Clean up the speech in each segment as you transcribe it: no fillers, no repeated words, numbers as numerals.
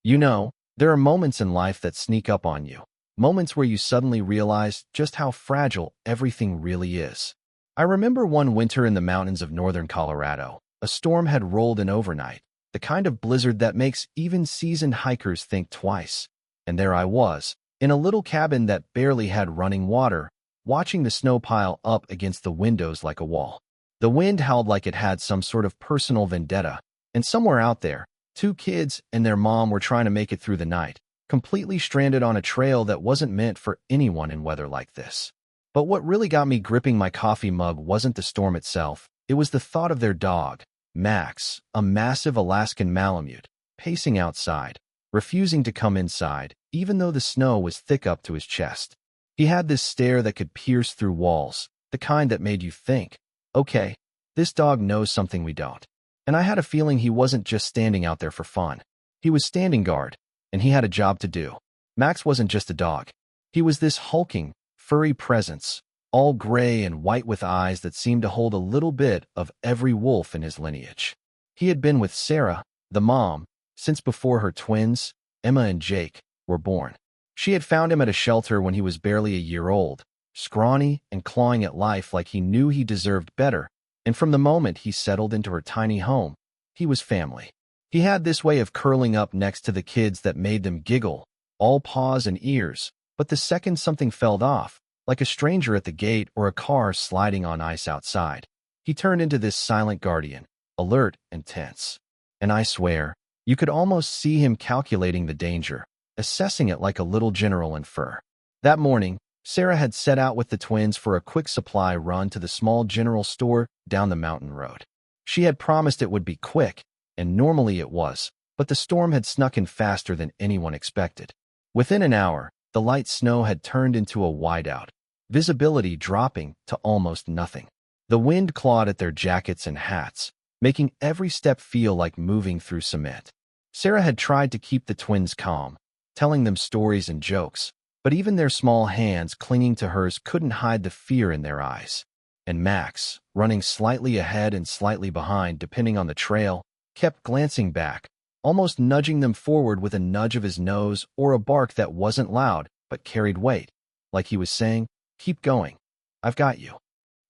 You know, there are moments in life that sneak up on you. Moments where you suddenly realize just how fragile everything really is. I remember one winter in the mountains of northern Colorado. A storm had rolled in overnight, the kind of blizzard that makes even seasoned hikers think twice. And there I was, in a little cabin that barely had running water, watching the snow pile up against the windows like a wall. The wind howled like it had some sort of personal vendetta, and somewhere out there, two kids and their mom were trying to make it through the night, completely stranded on a trail that wasn't meant for anyone in weather like this. But what really got me gripping my coffee mug wasn't the storm itself, it was the thought of their dog, Max, a massive Alaskan Malamute, pacing outside, refusing to come inside, even though the snow was thick up to his chest. He had this stare that could pierce through walls, the kind that made you think, okay, this dog knows something we don't. And I had a feeling he wasn't just standing out there for fun. He was standing guard, and he had a job to do. Max wasn't just a dog. He was this hulking, furry presence, all gray and white with eyes that seemed to hold a little bit of every wolf in his lineage. He had been with Sarah, the mom, since before her twins, Emma and Jake, were born. She had found him at a shelter when he was barely a year old, scrawny and clawing at life like he knew he deserved better, and from the moment he settled into her tiny home, he was family. He had this way of curling up next to the kids that made them giggle, all paws and ears, but the second something fell off, like a stranger at the gate or a car sliding on ice outside, he turned into this silent guardian, alert and tense. And I swear, you could almost see him calculating the danger, assessing it like a little general in fur. That morning, Sarah had set out with the twins for a quick supply run to the small general store down the mountain road. She had promised it would be quick, and normally it was, but the storm had snuck in faster than anyone expected. Within an hour, the light snow had turned into a whiteout, visibility dropping to almost nothing. The wind clawed at their jackets and hats, making every step feel like moving through cement. Sarah had tried to keep the twins calm, telling them stories and jokes, but even their small hands clinging to hers couldn't hide the fear in their eyes. And Max, running slightly ahead and slightly behind depending on the trail, kept glancing back, almost nudging them forward with a nudge of his nose or a bark that wasn't loud but carried weight, like he was saying, "Keep going. I've got you."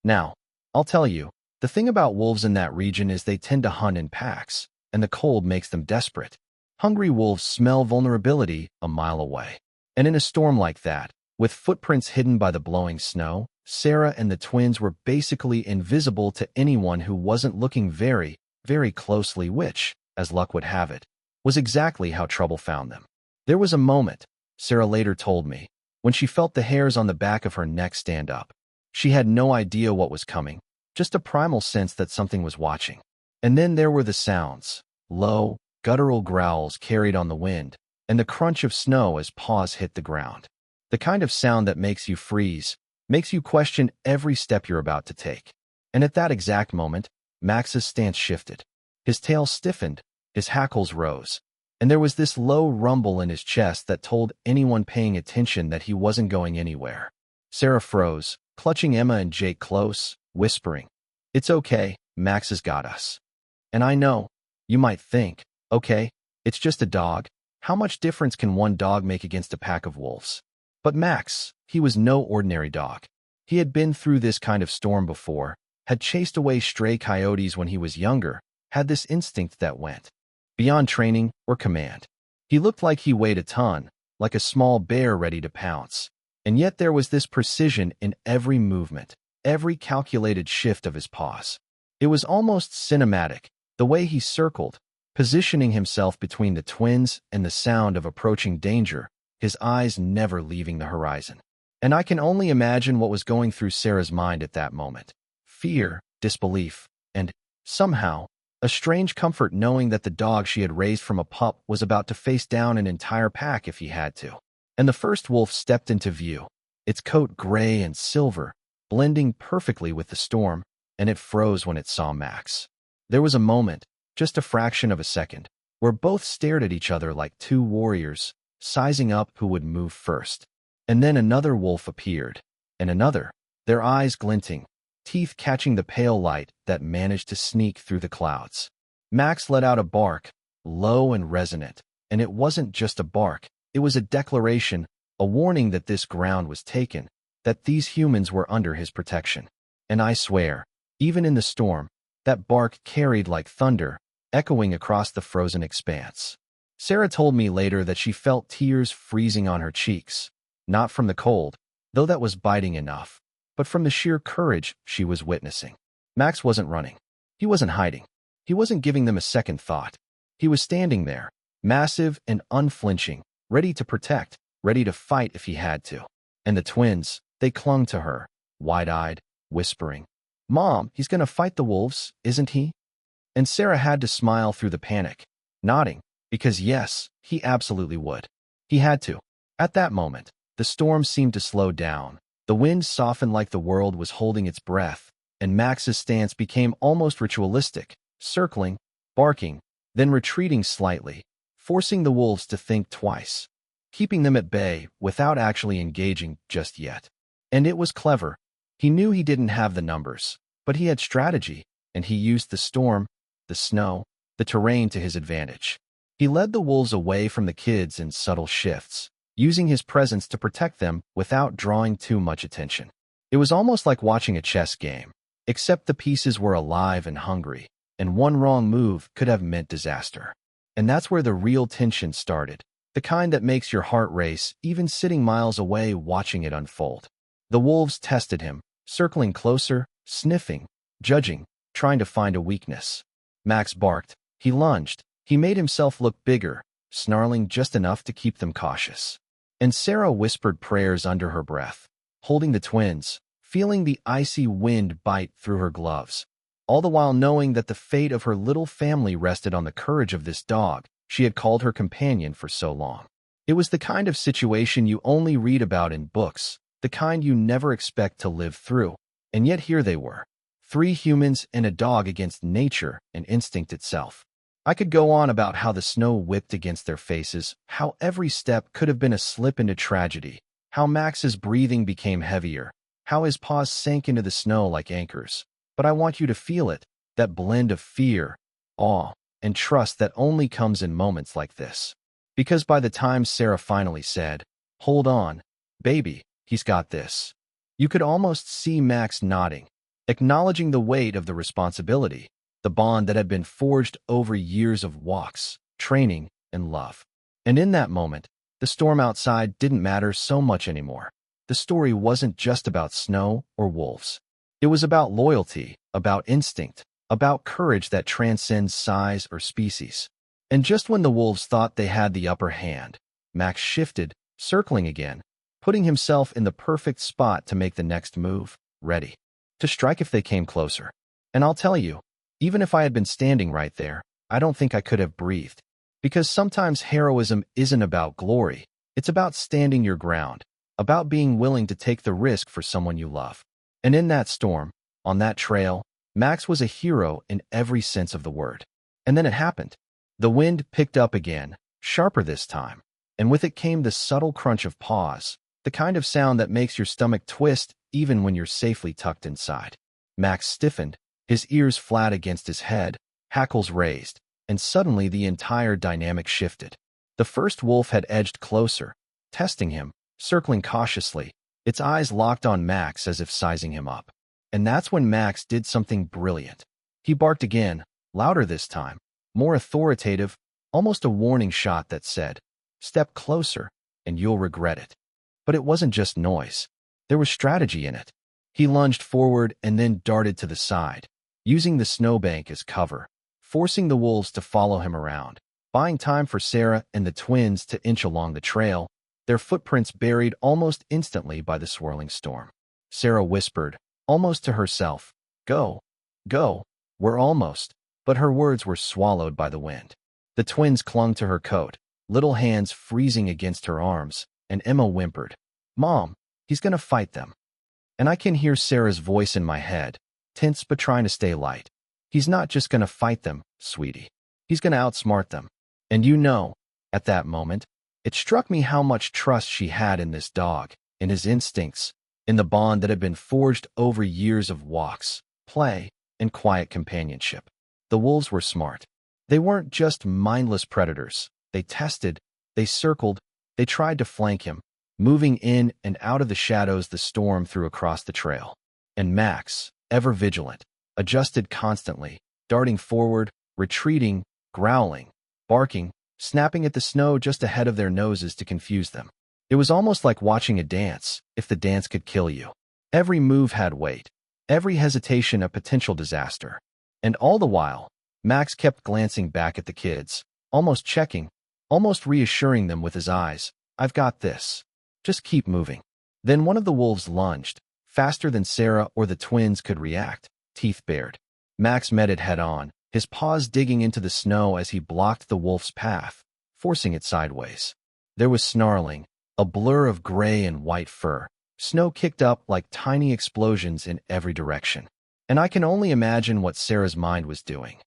Now, I'll tell you, the thing about wolves in that region is they tend to hunt in packs, and the cold makes them desperate. Hungry wolves smell vulnerability a mile away. And in a storm like that, with footprints hidden by the blowing snow, Sarah and the twins were basically invisible to anyone who wasn't looking very, very closely, which, as luck would have it, was exactly how trouble found them. There was a moment, Sarah later told me, when she felt the hairs on the back of her neck stand up. She had no idea what was coming, just a primal sense that something was watching. And then there were the sounds, low, guttural growls carried on the wind, and the crunch of snow as paws hit the ground. The kind of sound that makes you freeze, makes you question every step you're about to take. And at that exact moment, Max's stance shifted. His tail stiffened, his hackles rose, and there was this low rumble in his chest that told anyone paying attention that he wasn't going anywhere. Sarah froze, clutching Emma and Jake close, whispering, "It's okay, Max has got us." And I know, you might think, okay, it's just a dog. How much difference can one dog make against a pack of wolves? But Max, he was no ordinary dog. He had been through this kind of storm before, had chased away stray coyotes when he was younger, had this instinct that went beyond training or command. He looked like he weighed a ton, like a small bear ready to pounce. And yet there was this precision in every movement, every calculated shift of his paws. It was almost cinematic, the way he circled, positioning himself between the twins and the sound of approaching danger, his eyes never leaving the horizon. And I can only imagine what was going through Sarah's mind at that moment. Fear, disbelief, and, somehow, a strange comfort knowing that the dog she had raised from a pup was about to face down an entire pack if he had to. And the first wolf stepped into view, its coat gray and silver, blending perfectly with the storm, and it froze when it saw Max. There was a moment, just a fraction of a second, where both stared at each other like two warriors, sizing up who would move first. And then another wolf appeared, and another, their eyes glinting, teeth catching the pale light that managed to sneak through the clouds. Max let out a bark, low and resonant, and it wasn't just a bark. It was a declaration, a warning that this ground was taken, that these humans were under his protection. And I swear, even in the storm, that bark carried like thunder, echoing across the frozen expanse. Sarah told me later that she felt tears freezing on her cheeks, not from the cold, though that was biting enough, but from the sheer courage she was witnessing. Max wasn't running. He wasn't hiding. He wasn't giving them a second thought. He was standing there, massive and unflinching, ready to protect, ready to fight if he had to. And the twins, they clung to her, wide-eyed, whispering, "Mom, he's going to fight the wolves, isn't he?" And Sarah had to smile through the panic, nodding, because yes, he absolutely would. He had to. At that moment, the storm seemed to slow down. The wind softened like the world was holding its breath, and Max's stance became almost ritualistic, circling, barking, then retreating slightly, forcing the wolves to think twice, keeping them at bay without actually engaging just yet. And it was clever. He knew he didn't have the numbers, but he had strategy, and he used the storm, the snow, the terrain to his advantage. He led the wolves away from the kids in subtle shifts, using his presence to protect them without drawing too much attention. It was almost like watching a chess game, except the pieces were alive and hungry, and one wrong move could have meant disaster. And that's where the real tension started, the kind that makes your heart race even sitting miles away watching it unfold. The wolves tested him, circling closer, sniffing, judging, trying to find a weakness. Max barked. He lunged. He made himself look bigger, snarling just enough to keep them cautious. And Sarah whispered prayers under her breath, holding the twins, feeling the icy wind bite through her gloves, all the while knowing that the fate of her little family rested on the courage of this dog she had called her companion for so long. It was the kind of situation you only read about in books, the kind you never expect to live through, and yet here they were, 3 humans and a dog against nature and instinct itself. I could go on about how the snow whipped against their faces, how every step could have been a slip into tragedy, how Max's breathing became heavier, how his paws sank into the snow like anchors. But I want you to feel it, that blend of fear, awe, and trust that only comes in moments like this. Because by the time Sarah finally said, "Hold on, baby, he's got this," you could almost see Max nodding, acknowledging the weight of the responsibility, the bond that had been forged over years of walks, training, and love. And in that moment, the storm outside didn't matter so much anymore. The story wasn't just about snow or wolves. It was about loyalty, about instinct, about courage that transcends size or species. And just when the wolves thought they had the upper hand, Max shifted, circling again, putting himself in the perfect spot to make the next move, ready to strike if they came closer. And I'll tell you, even if I had been standing right there, I don't think I could have breathed. Because sometimes heroism isn't about glory, it's about standing your ground, about being willing to take the risk for someone you love. And in that storm, on that trail, Max was a hero in every sense of the word. And then it happened. The wind picked up again, sharper this time, and with it came the subtle crunch of paws, the kind of sound that makes your stomach twist even when you're safely tucked inside. Max stiffened, his ears flat against his head, hackles raised, and suddenly the entire dynamic shifted. The first wolf had edged closer, testing him, circling cautiously, its eyes locked on Max as if sizing him up. And that's when Max did something brilliant. He barked again, louder this time, more authoritative, almost a warning shot that said, "Step closer, and you'll regret it." But it wasn't just noise. There was strategy in it. He lunged forward and then darted to the side, using the snowbank as cover, forcing the wolves to follow him around, buying time for Sarah and the twins to inch along the trail, their footprints buried almost instantly by the swirling storm. Sarah whispered, almost to herself, "Go, go, we're almost," but her words were swallowed by the wind. The twins clung to her coat, little hands freezing against her arms, and Emma whimpered, "Mom, he's going to fight them." And I can hear Sarah's voice in my head, tense but trying to stay light. "He's not just going to fight them, sweetie. He's going to outsmart them." And you know, at that moment, it struck me how much trust she had in this dog, in his instincts, in the bond that had been forged over years of walks, play, and quiet companionship. The wolves were smart. They weren't just mindless predators. They tested, they circled, they tried to flank him, moving in and out of the shadows the storm threw across the trail. And Max, ever vigilant, adjusted constantly, darting forward, retreating, growling, barking, snapping at the snow just ahead of their noses to confuse them. It was almost like watching a dance, if the dance could kill you. Every move had weight, every hesitation a potential disaster. And all the while, Max kept glancing back at the kids, almost checking, almost reassuring them with his eyes. "I've got this. Just keep moving." Then one of the wolves lunged, faster than Sarah or the twins could react, teeth bared. Max met it head-on, his paws digging into the snow as he blocked the wolf's path, forcing it sideways. There was snarling, a blur of gray and white fur. Snow kicked up like tiny explosions in every direction. And I can only imagine what Sarah's mind was doing.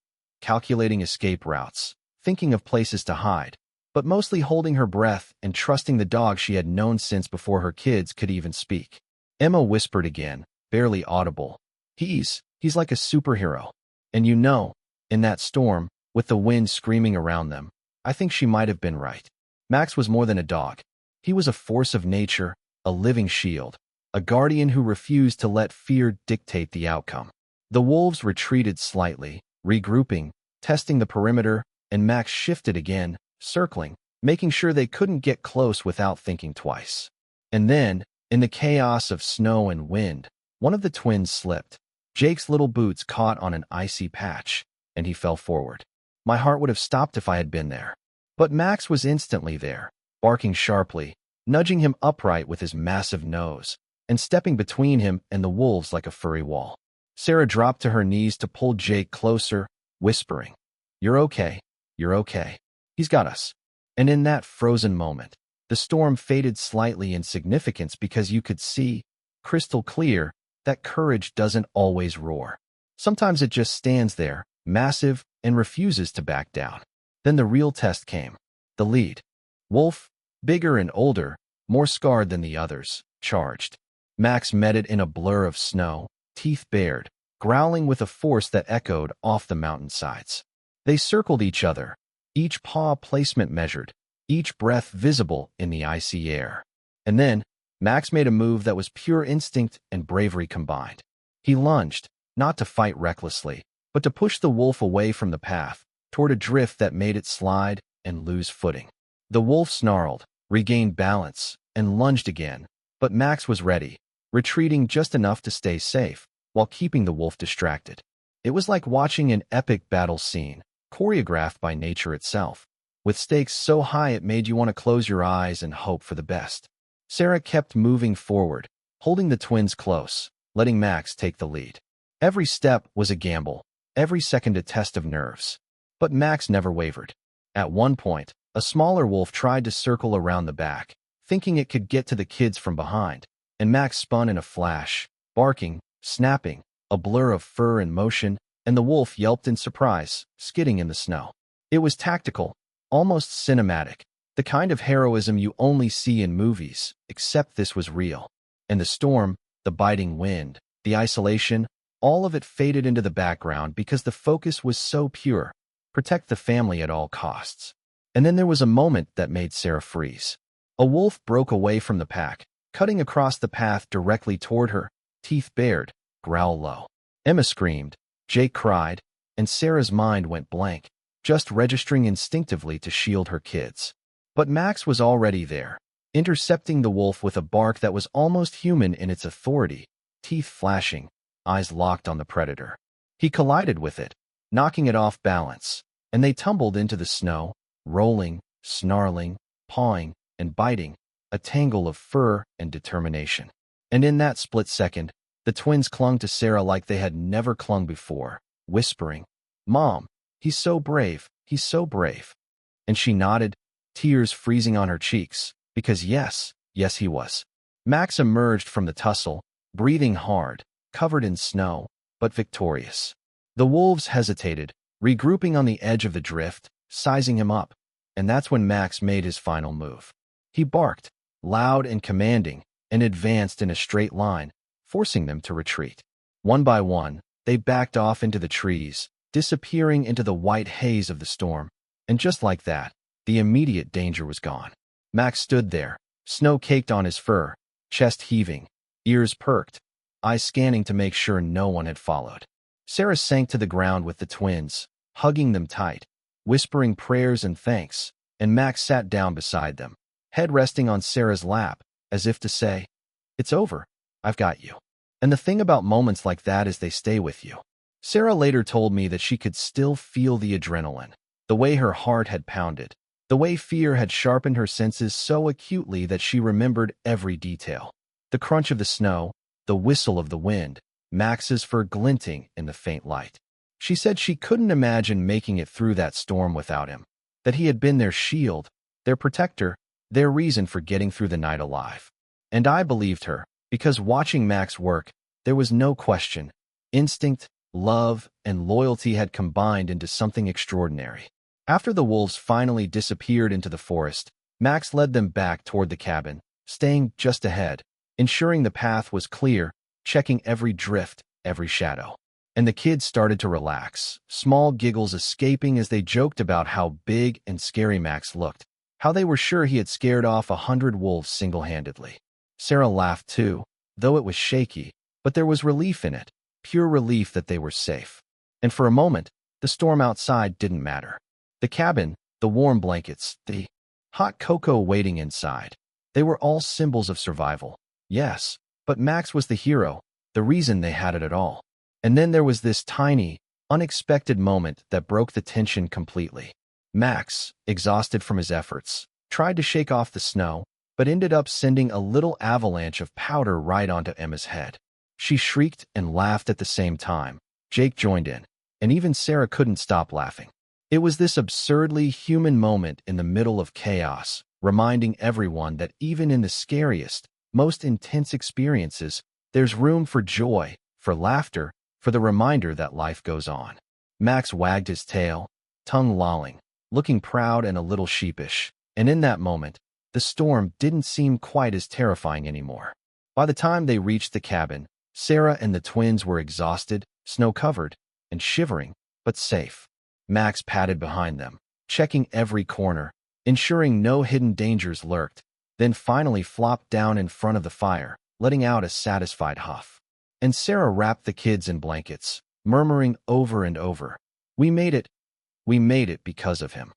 Calculating escape routes, thinking of places to hide, but mostly holding her breath and trusting the dog she had known since before her kids could even speak. Emma whispered again, barely audible. He's like a superhero. And you know, in that storm, with the wind screaming around them, I think she might have been right. Max was more than a dog. He was a force of nature, a living shield, a guardian who refused to let fear dictate the outcome. The wolves retreated slightly, regrouping, testing the perimeter, and Max shifted again, circling, making sure they couldn't get close without thinking twice. And then, in the chaos of snow and wind, one of the twins slipped. Jake's little boots caught on an icy patch, and he fell forward. My heart would have stopped if I had been there. But Max was instantly there, barking sharply, nudging him upright with his massive nose, and stepping between him and the wolves like a furry wall. Sarah dropped to her knees to pull Jake closer, whispering, "You're okay. You're okay. He's got us." And in that frozen moment, the storm faded slightly in significance because you could see, crystal clear, that courage doesn't always roar. Sometimes it just stands there, massive, and refuses to back down. Then the real test came. The lead. Wolf, bigger and older, more scarred than the others, charged. Max met it in a blur of snow, teeth bared, growling with a force that echoed off the mountainsides. They circled each other, each paw placement measured, each breath visible in the icy air. And then, Max made a move that was pure instinct and bravery combined. He lunged, not to fight recklessly, but to push the wolf away from the path, toward a drift that made it slide and lose footing. The wolf snarled, regained balance, and lunged again, but Max was ready, retreating just enough to stay safe, while keeping the wolf distracted. It was like watching an epic battle scene, choreographed by nature itself, with stakes so high it made you want to close your eyes and hope for the best. Sarah kept moving forward, holding the twins close, letting Max take the lead. Every step was a gamble, every second a test of nerves. But Max never wavered. At one point, a smaller wolf tried to circle around the back, thinking it could get to the kids from behind, and Max spun in a flash, barking, snapping, a blur of fur and motion, and the wolf yelped in surprise, skidding in the snow. It was tactical, almost cinematic, the kind of heroism you only see in movies, except this was real. And the storm, the biting wind, the isolation, all of it faded into the background because the focus was so pure. Protect the family at all costs. And then there was a moment that made Sarah freeze. A wolf broke away from the pack, cutting across the path directly toward her, teeth bared, growl low. Emma screamed, Jake cried, and Sarah's mind went blank, just registering instinctively to shield her kids. But Max was already there, intercepting the wolf with a bark that was almost human in its authority, teeth flashing, eyes locked on the predator. He collided with it, knocking it off balance, and they tumbled into the snow, rolling, snarling, pawing, and biting, a tangle of fur and determination. And in that split second, the twins clung to Sarah like they had never clung before, whispering, "Mom, he's so brave, he's so brave." And she nodded, tears freezing on her cheeks, because yes, he was. Max emerged from the tussle, breathing hard, covered in snow, but victorious. The wolves hesitated, regrouping on the edge of the drift, sizing him up, and that's when Max made his final move. He barked, loud and commanding, and advanced in a straight line, forcing them to retreat. One by one, they backed off into the trees, disappearing into the white haze of the storm, and just like that, The immediate danger was gone. Max stood there, snow caked on his fur, chest heaving, ears perked, eyes scanning to make sure no one had followed. Sarah sank to the ground with the twins, hugging them tight, whispering prayers and thanks, and Max sat down beside them, head resting on Sarah's lap, as if to say, "It's over. I've got you." And the thing about moments like that is they stay with you. Sarah later told me that she could still feel the adrenaline, the way her heart had pounded, the way fear had sharpened her senses so acutely that she remembered every detail. The crunch of the snow, the whistle of the wind, Max's fur glinting in the faint light. She said she couldn't imagine making it through that storm without him, that he had been their shield, their protector, their reason for getting through the night alive. And I believed her, because watching Max work, there was no question. Instinct, love, and loyalty had combined into something extraordinary. After the wolves finally disappeared into the forest, Max led them back toward the cabin, staying just ahead, ensuring the path was clear, checking every drift, every shadow. And the kids started to relax, small giggles escaping as they joked about how big and scary Max looked, how they were sure he had scared off 100 wolves single-handedly. Sarah laughed too, though it was shaky, but there was relief in it, pure relief that they were safe. And for a moment, the storm outside didn't matter. The cabin, the warm blankets, the hot cocoa waiting inside, they were all symbols of survival. Yes, but Max was the hero, the reason they had it at all. And then there was this tiny, unexpected moment that broke the tension completely. Max, exhausted from his efforts, tried to shake off the snow, but ended up sending a little avalanche of powder right onto Emma's head. She shrieked and laughed at the same time. Jake joined in, and even Sarah couldn't stop laughing. It was this absurdly human moment in the middle of chaos, reminding everyone that even in the scariest, most intense experiences, there's room for joy, for laughter, for the reminder that life goes on. Max wagged his tail, tongue lolling, looking proud and a little sheepish, and in that moment, the storm didn't seem quite as terrifying anymore. By the time they reached the cabin, Sarah and the twins were exhausted, snow-covered, and shivering, but safe. Max padded behind them, checking every corner, ensuring no hidden dangers lurked, then finally flopped down in front of the fire, letting out a satisfied huff. And Sarah wrapped the kids in blankets, murmuring over and over, "We made it. We made it because of him."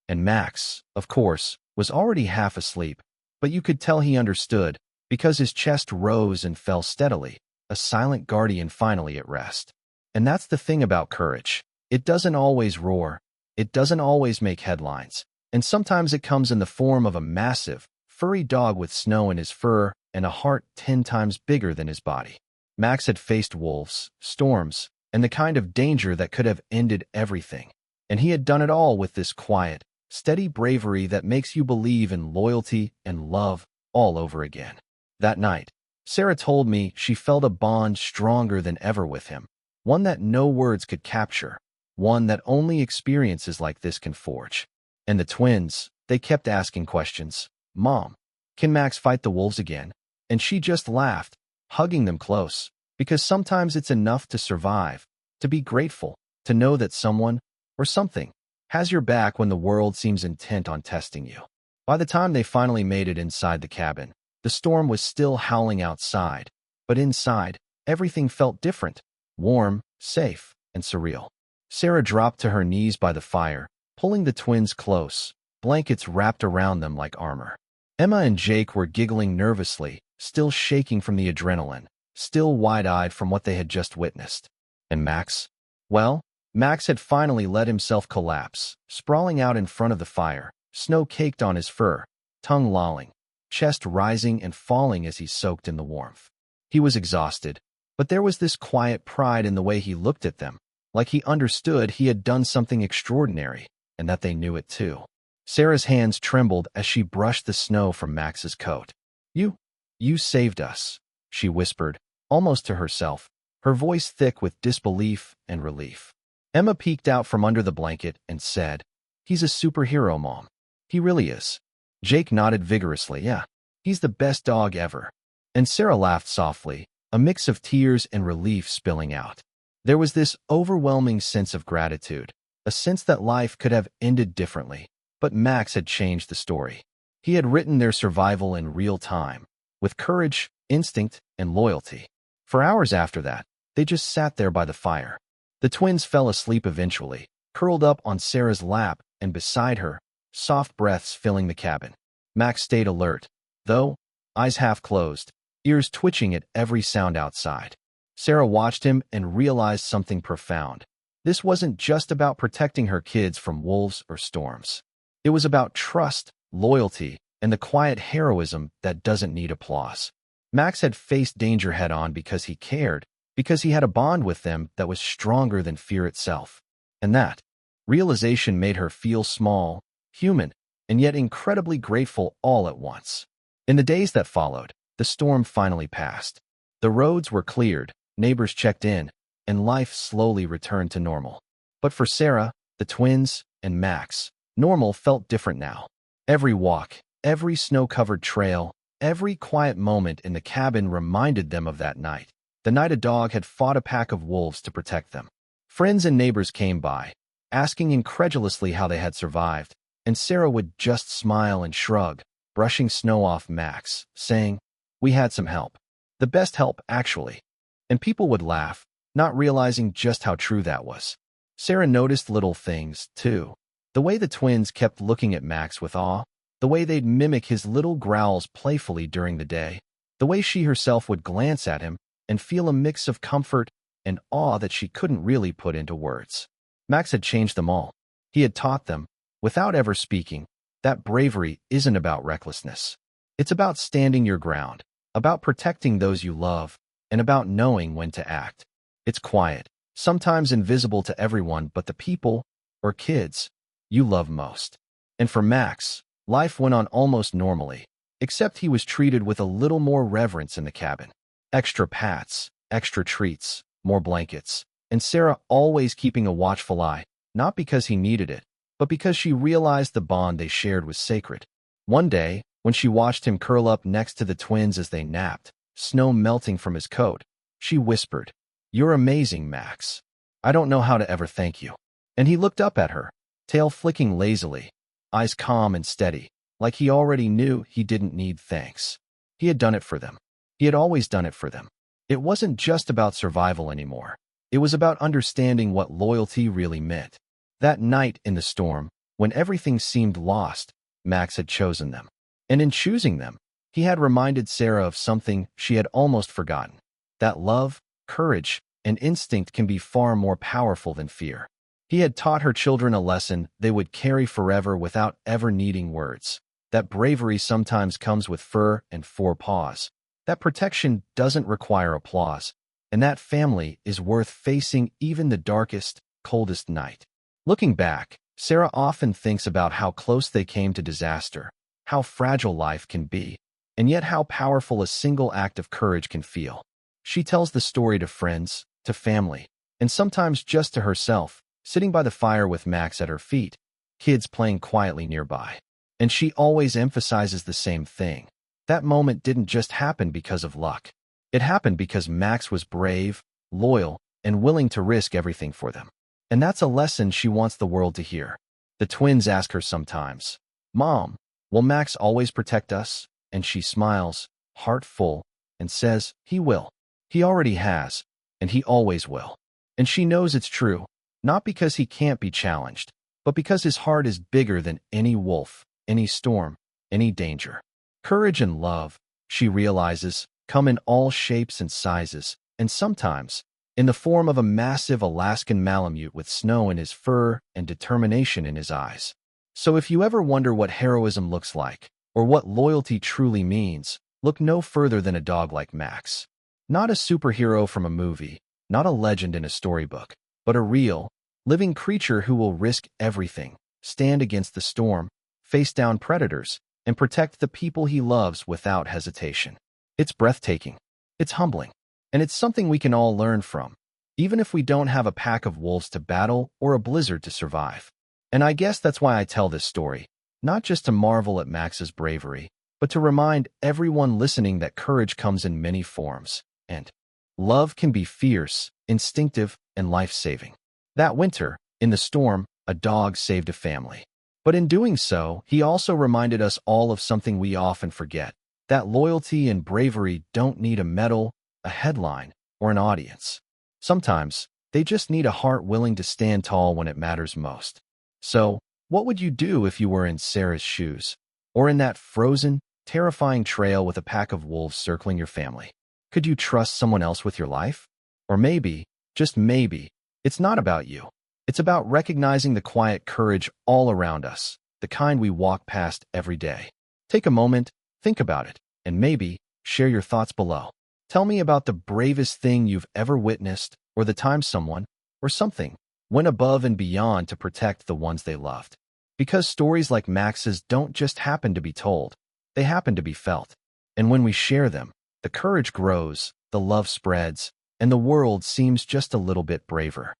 And Max, of course, was already half asleep, but you could tell he understood, because his chest rose and fell steadily, a silent guardian finally at rest. And that's the thing about courage. It doesn't always roar, it doesn't always make headlines, and sometimes it comes in the form of a massive, furry dog with snow in his fur and a heart 10 times bigger than his body. Max had faced wolves, storms, and the kind of danger that could have ended everything, and he had done it all with this quiet, steady bravery that makes you believe in loyalty and love all over again. That night, Sarah told me she felt a bond stronger than ever with him, one that no words could capture, one that only experiences like this can forge. And the twins, they kept asking questions. "Mom, can Max fight the wolves again?" And she just laughed, hugging them close, because sometimes it's enough to survive, to be grateful, to know that someone, or something, has your back when the world seems intent on testing you. By the time they finally made it inside the cabin, the storm was still howling outside, but inside, everything felt different, warm, safe, and surreal. Sarah dropped to her knees by the fire, pulling the twins close, blankets wrapped around them like armor. Emma and Jake were giggling nervously, still shaking from the adrenaline, still wide-eyed from what they had just witnessed. And Max? Well, Max had finally let himself collapse, sprawling out in front of the fire, snow caked on his fur, tongue lolling, chest rising and falling as he soaked in the warmth. He was exhausted, but there was this quiet pride in the way he looked at them, like he understood he had done something extraordinary, and that they knew it too. Sarah's hands trembled as she brushed the snow from Max's coat. You saved us," she whispered, almost to herself, her voice thick with disbelief and relief. Emma peeked out from under the blanket and said, "He's a superhero, Mom. He really is." Jake nodded vigorously. "Yeah, he's the best dog ever." And Sarah laughed softly, a mix of tears and relief spilling out. There was this overwhelming sense of gratitude, a sense that life could have ended differently, But Max had changed the story. He had written their survival in real time, with courage, instinct, and loyalty. For hours after that, they just sat there by the fire. The twins fell asleep eventually, curled up on Sarah's lap and beside her, soft breaths filling the cabin. Max stayed alert, though, eyes half closed, ears twitching at every sound outside. Sarah watched him and realized something profound. This wasn't just about protecting her kids from wolves or storms. It was about trust, loyalty, and the quiet heroism that doesn't need applause. Max had faced danger head-on because he cared, because he had a bond with them that was stronger than fear itself. And that realization made her feel small, human, and yet incredibly grateful all at once. In the days that followed, the storm finally passed. The roads were cleared, neighbors checked in, and life slowly returned to normal. But for Sarah, the twins, and Max, normal felt different now. Every walk, every snow-covered trail, every quiet moment in the cabin reminded them of that night. The night a dog had fought a pack of wolves to protect them. Friends and neighbors came by, asking incredulously how they had survived, and Sarah would just smile and shrug, brushing snow off Max, saying, "We had some help. The best help, actually." And people would laugh, not realizing just how true that was. Sarah noticed little things, too. The way the twins kept looking at Max with awe, the way they'd mimic his little growls playfully during the day, the way she herself would glance at him and feel a mix of comfort and awe that she couldn't really put into words. Max had changed them all. He had taught them, without ever speaking, that bravery isn't about recklessness. It's about standing your ground, about protecting those you love, and about knowing when to act. It's quiet, sometimes invisible to everyone but the people, or kids, you love most. And for Max, life went on almost normally, except he was treated with a little more reverence in the cabin. Extra pats, extra treats, more blankets, and Sarah always keeping a watchful eye, not because he needed it, but because she realized the bond they shared was sacred. One day, when she watched him curl up next to the twins as they napped, snow melting from his coat, she whispered, "You're amazing, Max. I don't know how to ever thank you." And he looked up at her, tail flicking lazily, eyes calm and steady, like he already knew he didn't need thanks. He had done it for them. He had always done it for them. It wasn't just about survival anymore. It was about understanding what loyalty really meant. That night in the storm, when everything seemed lost, Max had chosen them. And in choosing them, he had reminded Sarah of something she had almost forgotten. That love, courage, and instinct can be far more powerful than fear. He had taught her children a lesson they would carry forever without ever needing words. That bravery sometimes comes with fur and four paws. That protection doesn't require applause. And that family is worth facing even the darkest, coldest night. Looking back, Sarah often thinks about how close they came to disaster, how fragile life can be, and yet how powerful a single act of courage can feel. She tells the story to friends, to family, and sometimes just to herself, sitting by the fire with Max at her feet, kids playing quietly nearby. And she always emphasizes the same thing. That moment didn't just happen because of luck. It happened because Max was brave, loyal, and willing to risk everything for them. And that's a lesson she wants the world to hear. The twins ask her sometimes, "Mom, will Max always protect us?" And she smiles, heart full, and says, "He will. He already has, and he always will." And she knows it's true, not because he can't be challenged, but because his heart is bigger than any wolf, any storm, any danger. Courage and love, she realizes, come in all shapes and sizes, and sometimes, in the form of a massive Alaskan Malamute with snow in his fur and determination in his eyes. So if you ever wonder what heroism looks like, or what loyalty truly means, look no further than a dog like Max. Not a superhero from a movie, not a legend in a storybook, but a real, living creature who will risk everything, stand against the storm, face down predators, and protect the people he loves without hesitation. It's breathtaking, it's humbling, and it's something we can all learn from, even if we don't have a pack of wolves to battle or a blizzard to survive. And I guess that's why I tell this story, not just to marvel at Max's bravery, but to remind everyone listening that courage comes in many forms, and love can be fierce, instinctive, and life-saving. That winter, in the storm, a dog saved a family. But in doing so, he also reminded us all of something we often forget, that loyalty and bravery don't need a medal, a headline, or an audience. Sometimes, they just need a heart willing to stand tall when it matters most. So, what would you do if you were in Sarah's shoes? Or in that frozen, terrifying trail with a pack of wolves circling your family? Could you trust someone else with your life? Or maybe, just maybe, it's not about you. It's about recognizing the quiet courage all around us, the kind we walk past every day. Take a moment, think about it, and maybe share your thoughts below. Tell me about the bravest thing you've ever witnessed, or the time someone, or something, went above and beyond to protect the ones they loved. Because stories like Max's don't just happen to be told, they happen to be felt. And when we share them, the courage grows, the love spreads, and the world seems just a little bit braver.